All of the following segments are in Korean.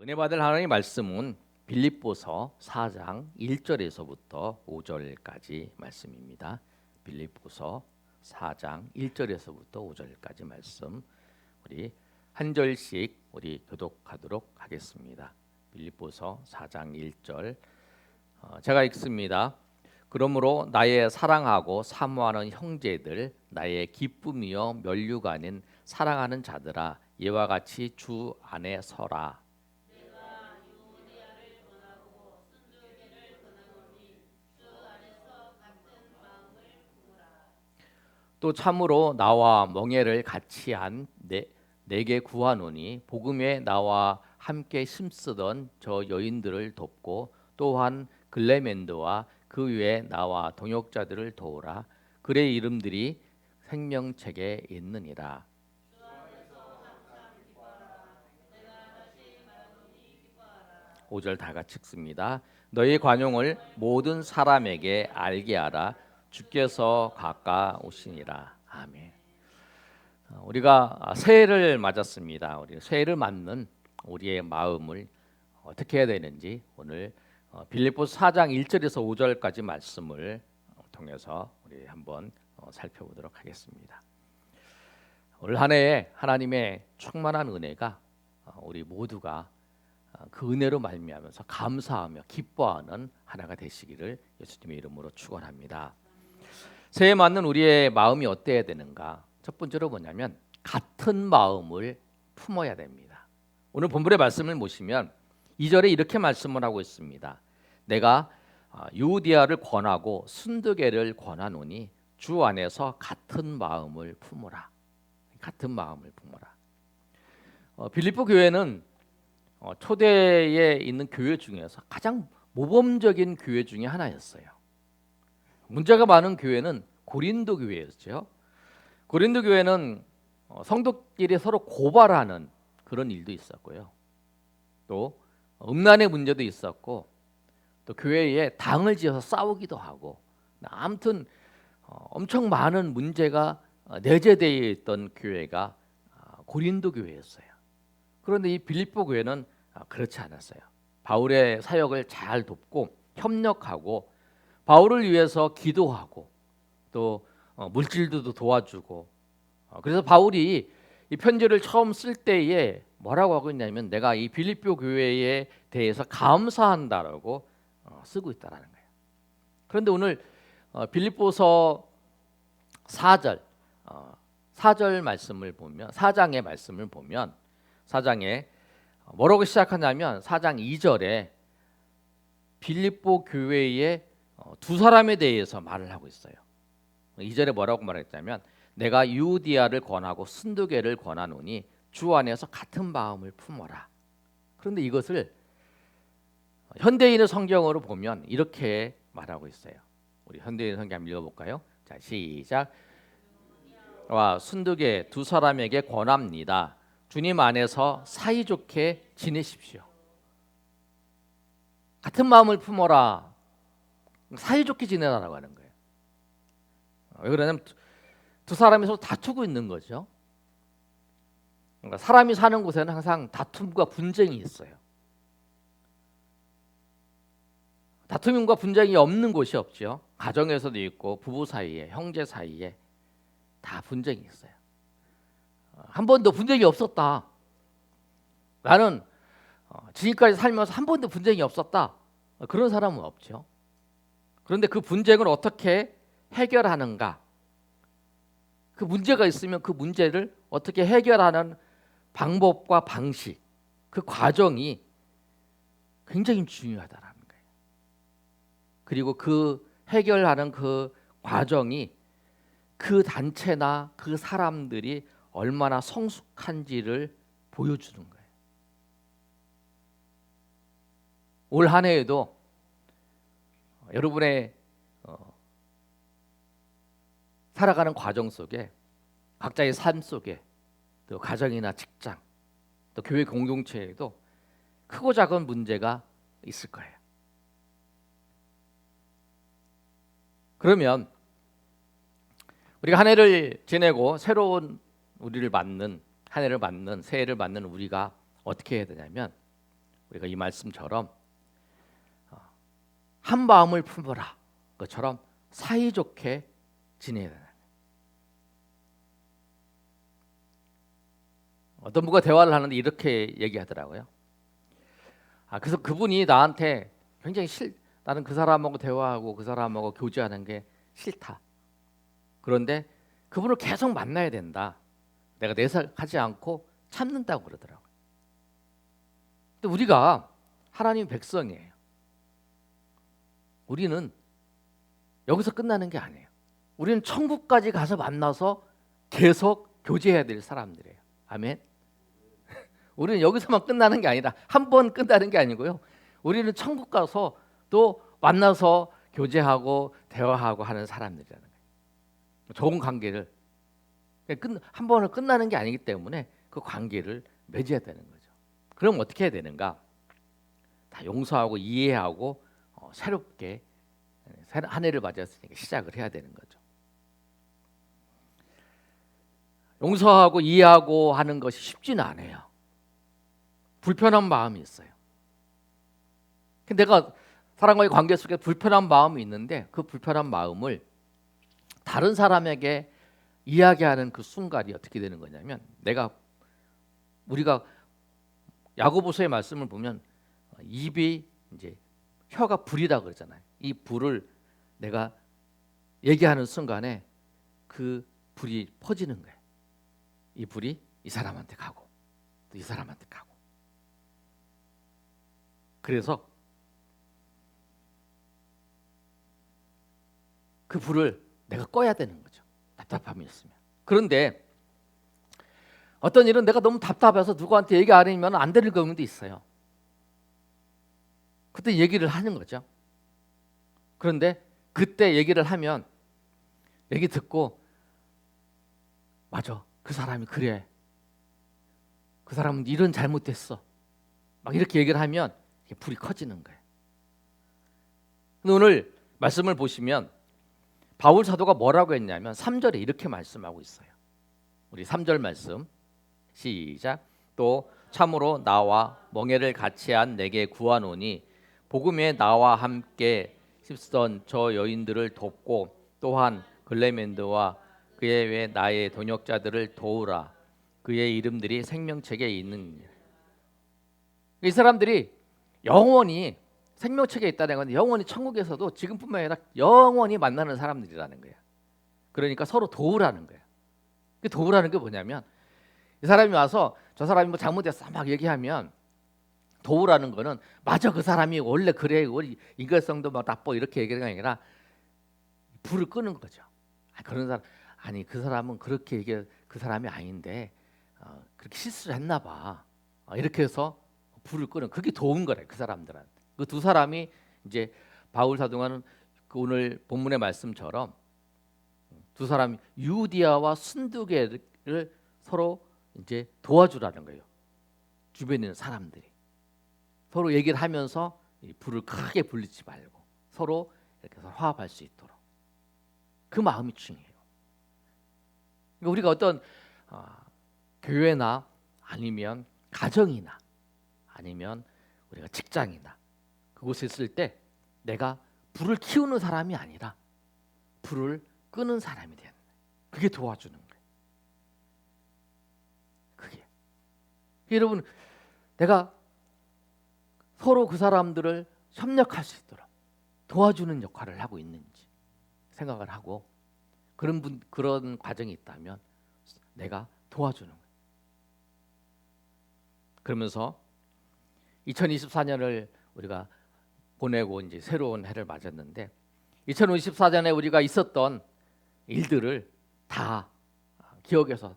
은혜 받을 하나님의 말씀은 빌립보서 4장 1절에서부터 5절까지 말씀입니다. 빌립보서 4장 1절에서부터 5절까지 말씀 우리 한 절씩 우리 교독하도록 하겠습니다. 빌립보서 4장 1절 제가 읽습니다. 그러므로 나의 사랑하고 사모하는 형제들, 나의 기쁨이요 면류가 아닌 사랑하는 자들아, 이와 같이 주 안에 서라. 또 참으로 나와 멍에를 같이 한 내게 구하노니, 복음에 나와 함께 힘쓰던 저 여인들을 돕고 또한 글레멘드와 그 외에 나와 동역자들을 도우라. 그의 이름들이 생명책에 있느니라. 5절 다 같이 읽습니다. 너희 관용을 모든 사람에게 알게 하라. 주께서 가까우시니라. 아멘. 우리가 새해를 맞았습니다. 우리 새해를 맞는 우리의 마음을 어떻게 해야 되는지 오늘 빌립보서 4장 1절에서 5절까지 말씀을 통해서 우리 한번 살펴보도록 하겠습니다. 올 한 해에 하나님의 충만한 은혜가 우리 모두가 그 은혜로 말미암아서 감사하며 기뻐하는 하나가 되시기를 예수님의 이름으로 축원합니다. 새해 맞는 우리의 마음이 어때야 되는가? 첫 번째로 뭐냐면 같은 마음을 품어야 됩니다. 오늘 본문의 말씀을 보시면 2절에 이렇게 말씀을 하고 있습니다. 내가 유디아를 권하고 순두개를 권하노니 주 안에서 같은 마음을 품으라. 같은 마음을 품어라. 빌립보 교회는 초대에 있는 교회 중에서 가장 모범적인 교회 중에 하나였어요. 문제가 많은 교회는 고린도 교회였죠. 고린도 교회는 성도끼리 서로 고발하는 그런 일도 있었고요. 또 음란의 문제도 있었고, 또 교회에 당을 지어서 싸우기도 하고, 아무튼 엄청 많은 문제가 내재되어 있던 교회가 고린도 교회였어요. 그런데 이 빌립보 교회는 그렇지 않았어요. 바울의 사역을 잘 돕고 협력하고 바울을 위해서 기도하고 또 물질도 도와주고, 그래서 바울이 이 편지를 처음 쓸 때에 뭐라고 하고 있냐면 내가 이 빌립보 교회에 대해서 감사한다라고 쓰고 있다라는 거예요. 그런데 오늘 빌립보서 4절 4절 말씀을 보면 4장의 말씀을 보면 4장에 뭐라고 시작하냐면 4장 2절에 빌립보 교회의 두 사람에 대해서 말을 하고 있어요. 2절에 뭐라고 말했냐면 내가 유디아를 권하고 순두개를 권하노니 주 안에서 같은 마음을 품어라. 그런데 이것을 현대인의 성경으로 보면 이렇게 말하고 있어요. 우리 현대인 성경 한번 읽어볼까요? 자, 시작. 와 순두개 두 사람에게 권합니다. 주님 안에서 사이좋게 지내십시오. 같은 마음을 품어라. 사이좋게 지내라라고 하는 거예요. 왜 그러냐면 두 사람이 서로 다투고 있는 거죠. 그러니까 사람이 사는 곳에는 항상 다툼과 분쟁이 있어요. 다툼과 분쟁이 없는 곳이 없죠. 가정에서도 있고 부부 사이에, 형제 사이에 다 분쟁이 있어요. 한 번도 분쟁이 없었다. 나는 지금까지 살면서 한 번도 분쟁이 없었다. 그런 사람은 없죠. 그런데 그 분쟁을 어떻게 해결하는가? 그 문제가 있으면 그 문제를 어떻게 해결하는 방법과 방식, 그 과정이 굉장히 중요하다라는 거예요. 그리고 그 해결하는 그 과정이 그 단체나 그 사람들이 얼마나 성숙한지를 보여주는 거예요. 올 한 해에도 여러분의 살아가는 과정 속에 각자의 삶 속에 또 가정이나 직장 또 교회 공동체에도 크고 작은 문제가 있을 거예요. 그러면 우리가 한 해를 지내고 새로운 우리를 맞는 한 해를 맞는 새해를 맞는 우리가 어떻게 해야 되냐면 우리가 이 말씀처럼 한 마음을 품어라 것처럼 사이좋게 지내야 되는 거예요. 어떤 분과 대화를 하는데 이렇게 얘기하더라고요. 그래서 그분이 나한테 굉장히 나는 그 사람하고 대화하고 그 사람하고 교제하는 게 싫다. 그런데 그분을 계속 만나야 된다. 내가 내색하지 않고 참는다고 그러더라고요. 근데 우리가 하나님 백성이에요. 우리는 여기서 끝나는 게 아니에요. 우리는 천국까지 가서 만나서 계속 교제해야 될 사람들이에요. 아멘. 우리는 여기서만 끝나는 게 아니라 한 번 끝나는 게 아니고요. 우리는 천국 가서 또 만나서 교제하고 대화하고 하는 사람들이라는 거예요. 좋은 관계를 한 번을 끝나는 게 아니기 때문에 그 관계를 맺어야 되는 거죠. 그럼 어떻게 해야 되는가? 다 용서하고 이해하고 새롭게 한 해를 맞았으니까 시작을 해야 되는 거죠. 용서하고 이해하고 하는 것이 쉽지는 않아요. 불편한 마음이 있어요. 내가 사람과의 관계 속에 불편한 마음이 있는데 그 불편한 마음을 다른 사람에게 이야기하는 그 순간이 어떻게 되는 거냐면 우리가 야고보서의 말씀을 보면 입이 이제 혀가 불이다 그러잖아요. 이 불을 내가 얘기하는 순간에 그 불이 퍼지는 거예요. 이 불이 이 사람한테 가고 또 이 사람한테 가고. 그래서 그 불을 내가 꺼야 되는 거죠. 답답함이 있으면. 그런데 어떤 일은 내가 너무 답답해서 누구한테 얘기 안 하면 안 되는 경우도 있어요. 그때 얘기를 하는 거죠. 그런데 그때 얘기를 하면 얘기 듣고 맞아, 그 사람이 그래, 그 사람은 이런 잘못했어, 막 이렇게 얘기를 하면 불이 커지는 거예요. 오늘 말씀을 보시면 바울 사도가 뭐라고 했냐면 3절에 이렇게 말씀하고 있어요. 우리 3절 말씀 시작. 또 참으로 나와 멍에를 같이 한 내게 구하노니 복음에 나와 함께 씹던 저 여인들을 돕고 또한 글레멘드와 그의 외 나의 동역자들을 도우라. 그의 이름들이 생명책에 있는. 이 사람들이 영원히 생명책에 있다는 건 영원히 천국에서도 지금뿐만 아니라 영원히 만나는 사람들이라는 거예요. 그러니까 서로 도우라는 거예요. 그 도우라는 게 뭐냐면 이 사람이 와서 저 사람이 뭐 잘못했어 막 얘기하면 도우라는 거는 맞아, 그 사람이 원래 그래, 우리 인간성도 막 나빠 이렇게 얘기하는 게 아니라 불을 끄는 거죠. 그런 사람 아니, 그 사람은 그렇게 얘기, 그 사람이 아닌데 그렇게 실수를 했나 봐. 이렇게 해서 불을 끄는, 그게 도운 거래. 그 사람들은 그 두 사람이 이제 바울 사도가는 그 오늘 본문의 말씀처럼 두 사람이 유디아와 순두개를 서로 이제 도와주라는 거예요. 주변에 있는 사람들이 서로 얘기를 하면서 이 불을 크게 불리지 말고 서로 이렇게 해서 화합할 수 있도록, 그 마음이 중요해요. 그러니까 우리가 어떤 교회나 아니면 가정이나 아니면 우리가 직장이나 그곳에 있을 때 내가 불을 키우는 사람이 아니라 불을 끄는 사람이 되는 거예요. 그게 도와주는 거예요. 그게 여러분, 내가 서로 그 사람들을 협력할 수 있도록 도와주는 역할을 하고 있는지 생각을 하고, 그런 과정이 있다면 내가 도와주는 거예요. 그러면서 2024년을 우리가 보내고 이제 새로운 해를 맞았는데 2054년에 우리가 있었던 일들을 다 기억에서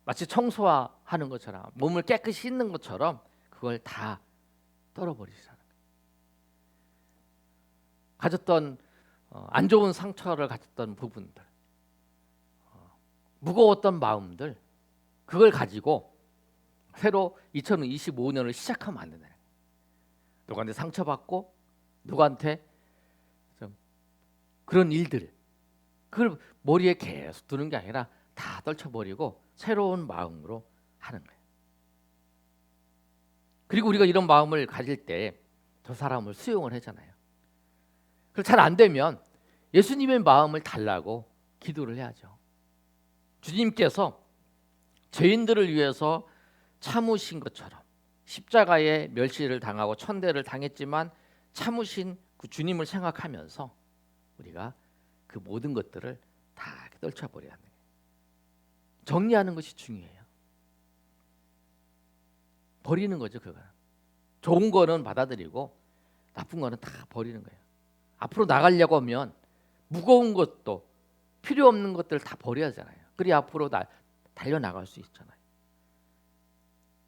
마치 청소하는 것처럼, 몸을 깨끗이 씻는 것처럼 그걸 다 떨어버리시라는 거예요. 가졌던 안 좋은 상처를 가졌던 부분들, 무거웠던 마음들, 그걸 가지고 새로 2025년을 시작하면 안 된다. 누구한테 상처받고 누구한테 좀 그런 일들, 그걸 머리에 계속 두는 게 아니라 다 떨쳐버리고 새로운 마음으로 하는 거예요. 그리고 우리가 이런 마음을 가질 때 저 사람을 수용을 하잖아요. 그걸 잘 안 되면 예수님의 마음을 달라고 기도를 해야죠. 주님께서 죄인들을 위해서 참으신 것처럼 십자가에 멸시를 당하고 천대를 당했지만 참으신 그 주님을 생각하면서 우리가 그 모든 것들을 다 떨쳐버려야 하는 거예요. 정리하는 것이 중요해요. 버리는 거죠. 그거는. 좋은 거는 받아들이고 나쁜 거는 다 버리는 거예요. 앞으로 나가려고 하면 무거운 것도 필요 없는 것들 다 버려야 하잖아요. 그래야 앞으로 달려나갈 수 있잖아요.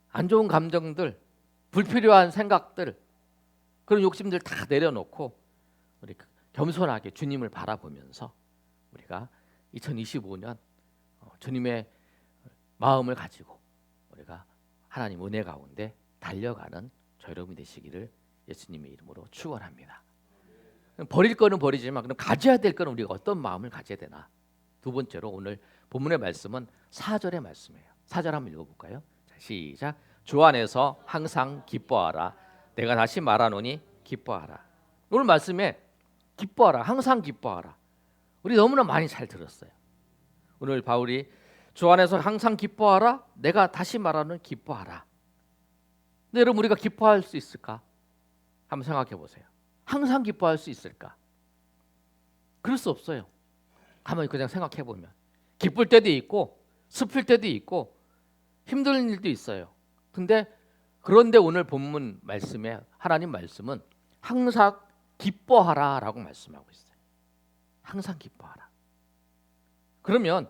안 좋은 감정들, 불필요한 생각들, 그런 욕심들 다 내려놓고 우리 겸손하게 주님을 바라보면서 우리가 2025년 주님의 마음을 가지고 우리가 하나님 은혜 가운데 달려가는 저 여러분이 되시기를 예수님의 이름으로 축원합니다. 버릴 거는 버리지만 그럼 가져야 될 거는 우리가 어떤 마음을 가져야 되나? 두 번째로 오늘 본문의 말씀은 4절의 말씀이에요. 4절 한번 읽어볼까요? 자, 시작. 주 안에서 항상 기뻐하라. 내가 다시 말하노니 기뻐하라. 오늘 말씀에 기뻐하라, 항상 기뻐하라. 우리 너무나 많이 잘 들었어요. 오늘 바울이 주 안에서 항상 기뻐하라. 내가 다시 말하는 기뻐하라. 근데 여러분 우리가 기뻐할 수 있을까? 한번 생각해 보세요. 항상 기뻐할 수 있을까? 그럴 수 없어요. 가만히 그냥 생각해 보면 기쁠 때도 있고 슬플 때도 있고 힘든 일도 있어요. 그런데 오늘 본문 말씀에 하나님 말씀은 항상 기뻐하라라고 말씀하고 있어요. 항상 기뻐하라. 그러면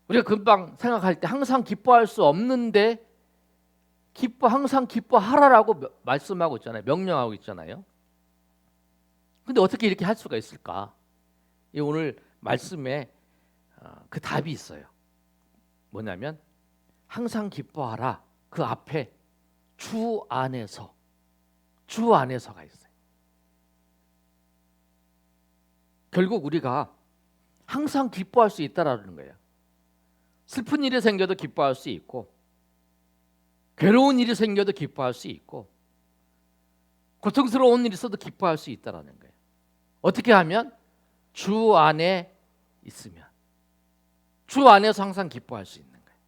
우리가 금방 생각할 때 항상 기뻐할 수 없는데 항상 기뻐하라라고 말씀하고 있잖아요. 명령하고 있잖아요. 근데 어떻게 이렇게 할 수가 있을까? 이 오늘 말씀에 그 답이 있어요. 뭐냐면 항상 기뻐하라. 그 앞에 주 안에서가 있어요. 결국 우리가 항상 기뻐할 수 있다라는 거예요. 슬픈 일이 생겨도 기뻐할 수 있고 괴로운 일이 생겨도 기뻐할 수 있고 고통스러운 일이 있어도 기뻐할 수 있다라는 거예요. 어떻게 하면? 주 안에 있으면. 주 안에서 항상 기뻐할 수 있는 거예요.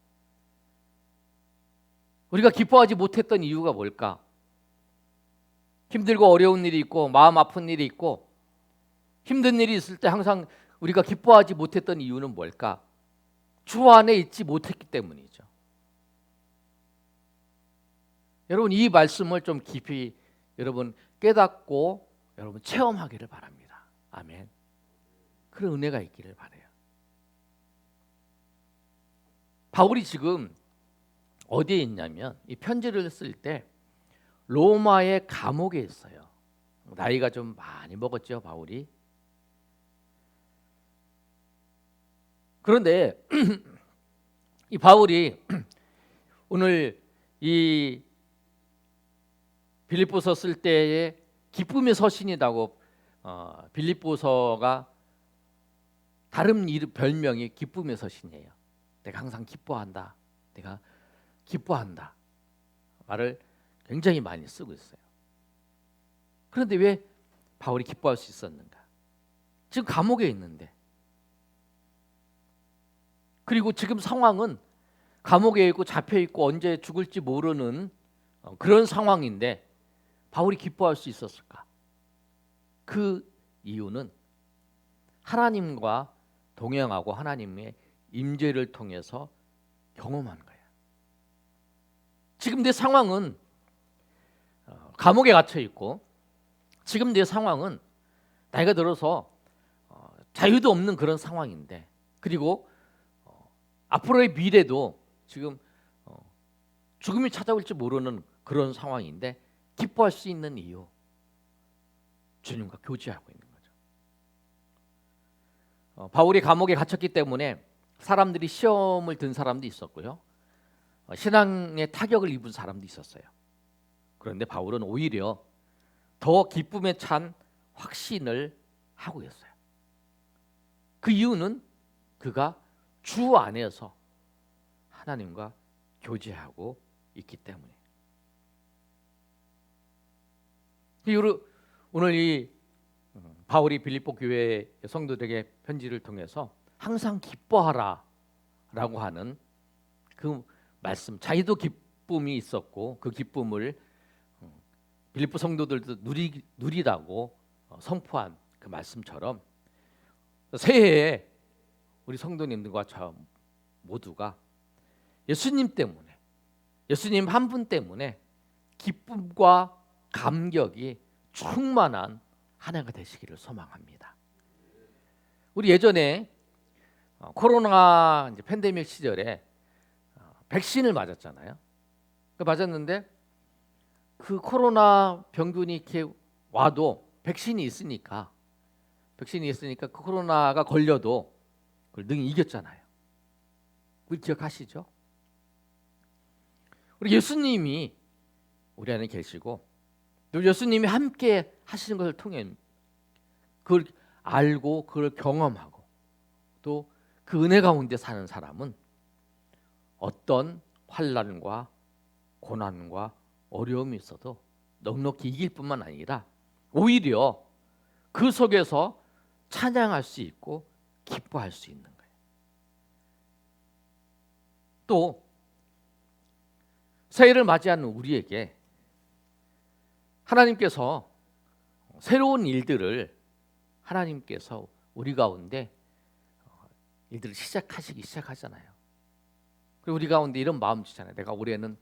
우리가 기뻐하지 못했던 이유가 뭘까? 힘들고 어려운 일이 있고 마음 아픈 일이 있고 힘든 일이 있을 때 항상 우리가 기뻐하지 못했던 이유는 뭘까? 주 안에 있지 못했기 때문이죠. 여러분 이 말씀을 좀 깊이 여러분 깨닫고 여러분 체험하기를 바랍니다. 아멘. 그런 은혜가 있기를 바라요. 바울이 지금 어디에 있냐면 이 편지를 쓸 때 로마의 감옥에 있어요. 나이가 좀 많이 먹었죠, 바울이. 그런데 이 바울이 오늘 이 빌립보서 쓸 때에 기쁨의 서신이라고 빌립보서가 다른 별명이 기쁨의 서신이에요. 내가 항상 기뻐한다. 내가 기뻐한다. 말을 굉장히 많이 쓰고 있어요. 그런데 왜 바울이 기뻐할 수 있었는가? 지금 감옥에 있는데 그리고 지금 상황은 감옥에 있고 잡혀 있고 언제 죽을지 모르는 그런 상황인데 바울이 기뻐할 수 있었을까? 그 이유는 하나님과 동행하고 하나님의 임재를 통해서 경험한 거예요. 지금 내 상황은 감옥에 갇혀 있고 지금 내 상황은 나이가 들어서 자유도 없는 그런 상황인데 그리고 앞으로의 미래도 지금 죽음이 찾아올지 모르는 그런 상황인데 기뻐할 수 있는 이유 주님과 교제하고 있는 거죠. 바울이 감옥에 갇혔기 때문에 사람들이 시험을 든 사람도 있었고요. 신앙의 타격을 입은 사람도 있었어요. 그런데 바울은 오히려 더 기쁨에 찬 확신을 하고 있어요. 그 이유는 그가 주 안에서 하나님과 교제하고 있기 때문에. 오늘 이 바울이 빌립보 교회 성도들에게 편지를 통해서 항상 기뻐하라라고 하는 그 말씀, 자기도 기쁨이 있었고 그 기쁨을 빌립보 성도들도 누리라고 선포한 그 말씀처럼 새해에 우리 성도님들과 저 모두가 예수님 때문에, 예수님 한 분 때문에 기쁨과 감격이 충만한 한 해가 되시기를 소망합니다. 우리 예전에 코로나 이제 팬데믹 시절에 백신을 맞았잖아요. 맞았는데 그 코로나 병균이 이렇게 와도 백신이 있으니까 그 코로나가 걸려도 그걸 능히 이겼잖아요. 우리 기억하시죠? 우리 예수님이 우리 안에 계시고 또 예수님이 함께 하시는 것을 통해 그걸 알고 그걸 경험하고 또 그 은혜 가운데 사는 사람은 어떤 환난과 고난과 어려움이 있어도 넉넉히 이길 뿐만 아니라 오히려 그 속에서 찬양할 수 있고 기뻐할 수 있는 거예요. 또 새해를 맞이하는 우리에게 하나님께서 새로운 일들을 하나님께서 우리 가운데 일들을 시작하잖아요. 그리고 우리 가운데 이런 마음 주잖아요. 내가 올해는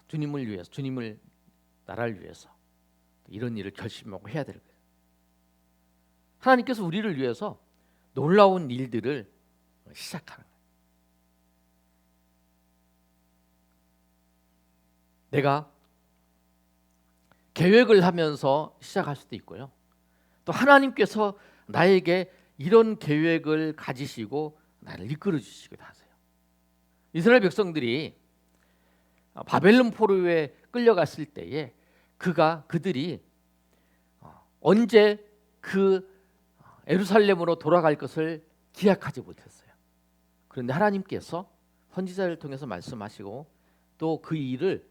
주님을 위해서, 주님을 나라를 위해서 이런 일을 결심하고 해야 될 거예요. 하나님께서 우리를 위해서 놀라운 일들을 시작하는 거예요. 내가 계획을 하면서 시작할 수도 있고요. 또 하나님께서 나에게 이런 계획을 가지시고 나를 이끌어 주시기도 하세요. 이스라엘 백성들이 바벨론 포로에 끌려갔을 때에 그들이 언제 그 예루살렘으로 돌아갈 것을 기약하지 못했어요. 그런데 하나님께서 선지자를 통해서 말씀하시고 또 그 일을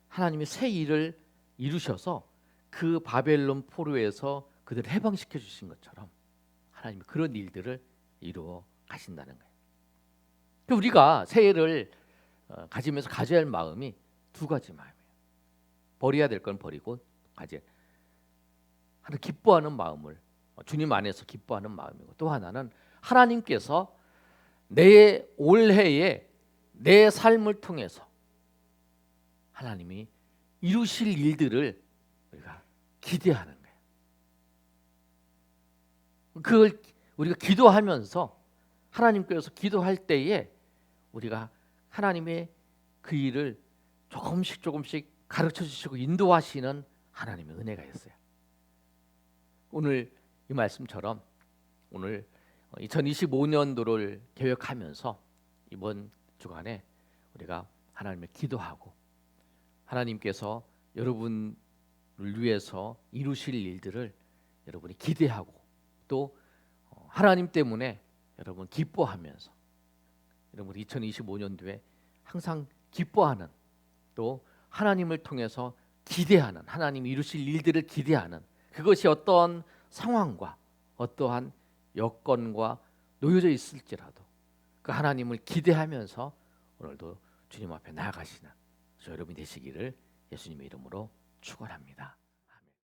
하나님이 새 일을 이루셔서 그 바벨론 포로에서 그들을 해방시켜 주신 것처럼 하나님이 그런 일들을 이루어 가신다는 거예요. 우리가 새해를 가지면서 가져야 할 마음이 두 가지 마음이에요. 버려야 될 건 버리고 하나 기뻐하는 마음을 주님 안에서 기뻐하는 마음이고 또 하나는 하나님께서 내 올해에 내 삶을 통해서 하나님이 이루실 일들을 우리가 기대하는 거예요. 그걸 우리가 기도하면서 하나님께서 기도할 때에 우리가 하나님의 그 일을 조금씩 가르쳐 주시고 인도하시는 하나님의 은혜가 있어요. 오늘 이 말씀처럼 오늘 2025년도를 계획하면서 이번 주간에 우리가 하나님을 기도하고 하나님께서 여러분을 위해서 이루실 일들을 여러분이 기대하고 또 하나님 때문에 여러분 기뻐하면서 여러분 2025년도에 항상 기뻐하는 또 하나님을 통해서 기대하는 하나님이 이루실 일들을 기대하는 그것이 어떠한 상황과 어떠한 여건과 놓여져 있을지라도 그 하나님을 기대하면서 오늘도 주님 앞에 나아가시는 저 여러분이 되시기를 예수님의 이름으로 축원합니다.